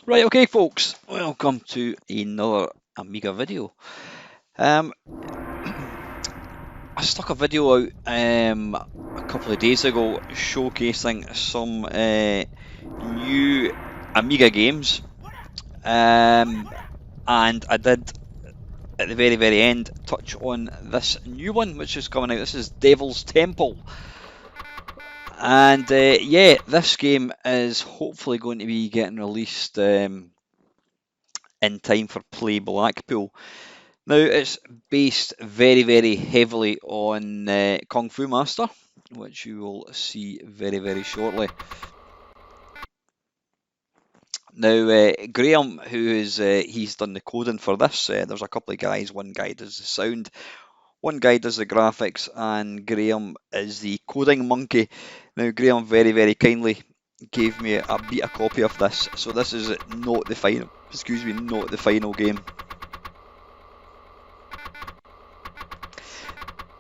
Right, okay folks, welcome to another Amiga video. I stuck a video out a couple of days ago showcasing some new Amiga games, and I did at the very end touch on this new one which is coming out. This is Devil's Temple. And yeah, this game is hopefully going to be getting released in time for Play Blackpool. Now, it's based very heavily on Kung Fu Master, which you will see very shortly. Now, Graham, who is he's done the coding for this. There's a couple of guys. One guy does the sound, one guy does the graphics, and Graham is the coding monkey. Now, Graham very kindly gave me a beta copy of this, so this is not the final. Excuse me, not the final game.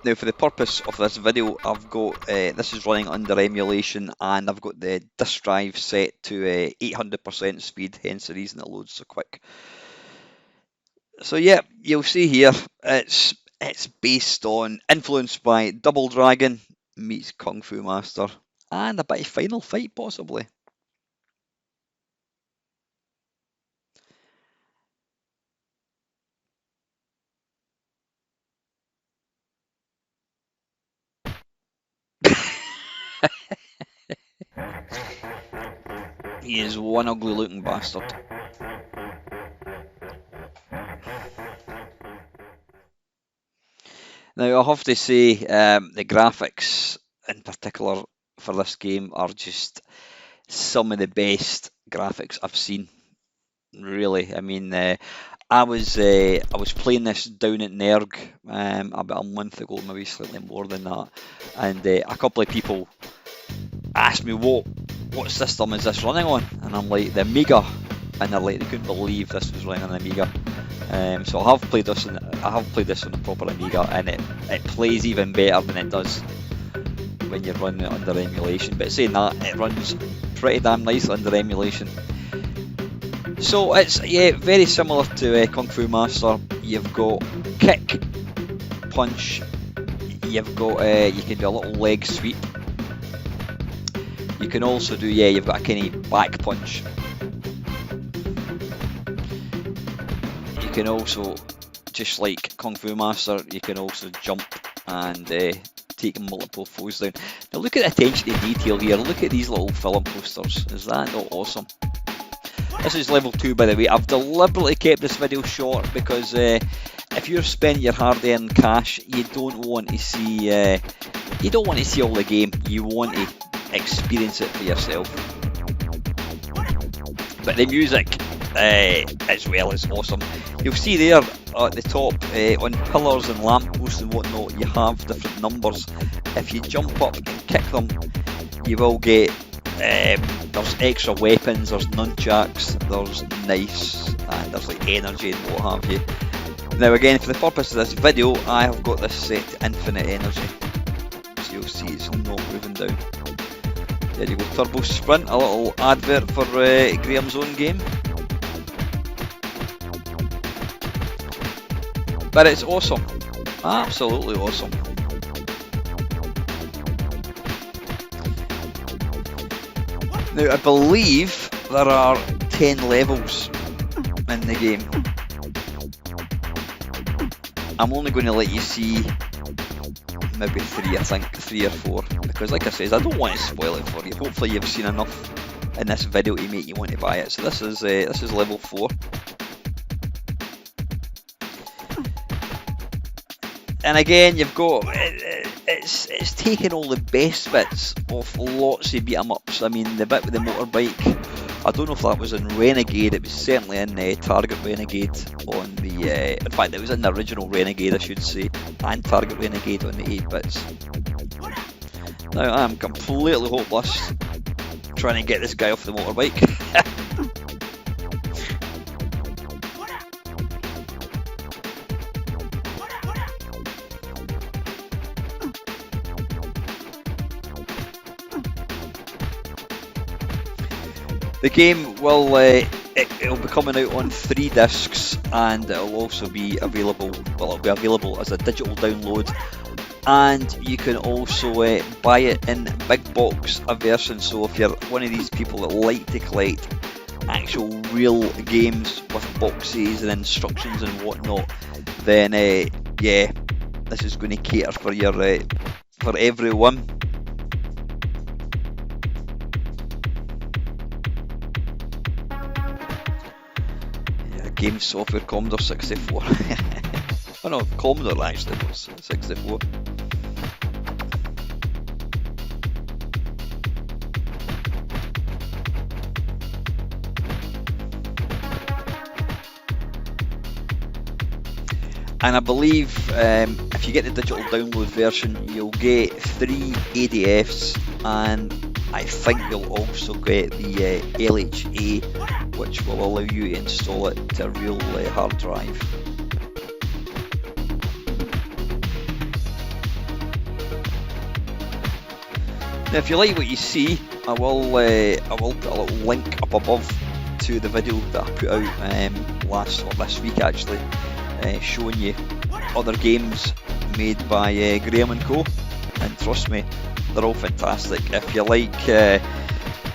Now, for the purpose of this video, I've got this is running under emulation, and I've got the disk drive set to 800% speed, hence the reason it loads so quick. So yeah, you'll see here it's based on, influenced by Double Dragon meets Kung Fu Master, and a bit of Final Fight possibly. He is one ugly looking bastard. Now, I have to say, the graphics in particular for this game are just some of the best graphics I've seen. Really, I mean, I was playing this down at Nerg about a month ago, maybe slightly more than that, and a couple of people asked me what system is this running on, and I'm like, the Amiga, and they're like, they couldn't believe this was running on the Amiga. So I have played this on a proper Amiga, and it plays even better than it does when you're running it under emulation. But saying that, it runs pretty damn nice under emulation. So it's, yeah, very similar to Kung Fu Master. You've got kick, punch. You've got you can do a little leg sweep. You can also do, yeah, you've got a kind of back punch. You can also, just like Kung Fu Master, you can also jump and take multiple foes down. Now look at the attention to detail here. Look at these little film posters. Is that not awesome? This is level 2, by the way. I've deliberately kept this video short because if you're spending your hard-earned cash, you don't want to see all the game. You want to experience it for yourself. But the music as well is awesome. You'll see there at the top on pillars and lampposts and whatnot, you have different numbers. If you jump up and kick them, you will get there's extra weapons, there's nunchucks, there's knives, and there's like energy and what have you. Now again, for the purpose of this video, I have got this set to infinite energy, so you'll see it's not moving down. There you go, Turbo Sprint, a little advert for Graham's own game. But it's awesome, absolutely awesome. Now, I believe there are 10 levels in the game. I'm only going to let you see maybe 3, I think, 3 or 4, because like I said, I don't want to spoil it for you. Hopefully you've seen enough in this video to make you want to buy it. So this is level 4. And again, you've got, it's taken all the best bits of lots of beat 'em ups. I mean, the bit with the motorbike, I don't know if that was in Renegade. It was certainly in Target Renegade on the, in fact it was in the original Renegade I should say, and Target Renegade on the 8-bits. Now I am completely hopeless trying to get this guy off the motorbike. The game will It'll be coming out on 3 discs, and it'll also be available. Well, it'll be available as a digital download, and you can also buy it in big box version. So if you're one of these people that like to collect actual real games with boxes and instructions and whatnot, then yeah, this is going to cater for your for everyone. Yeah, game software Commodore 64. Oh no, Commodore actually was 64. And I believe if you get the digital download version, you'll get 3 ADFs, and I think you'll also get the LHA, which will allow you to install it to a real hard drive. Now, if you like what you see, I will put a little link up above to the video that I put out this week actually. Showing you other games made by Graham & Co, and trust me, they're all fantastic. If you like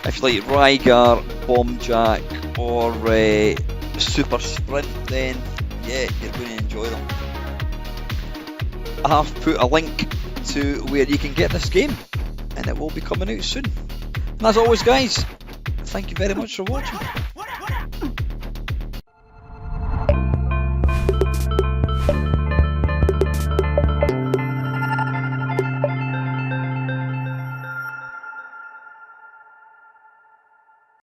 Rygar, Bomb Jack, or Super Sprint, then yeah, you're going to enjoy them. I have put a link to where you can get this game, and it will be coming out soon. And as always, guys, thank you very much for watching.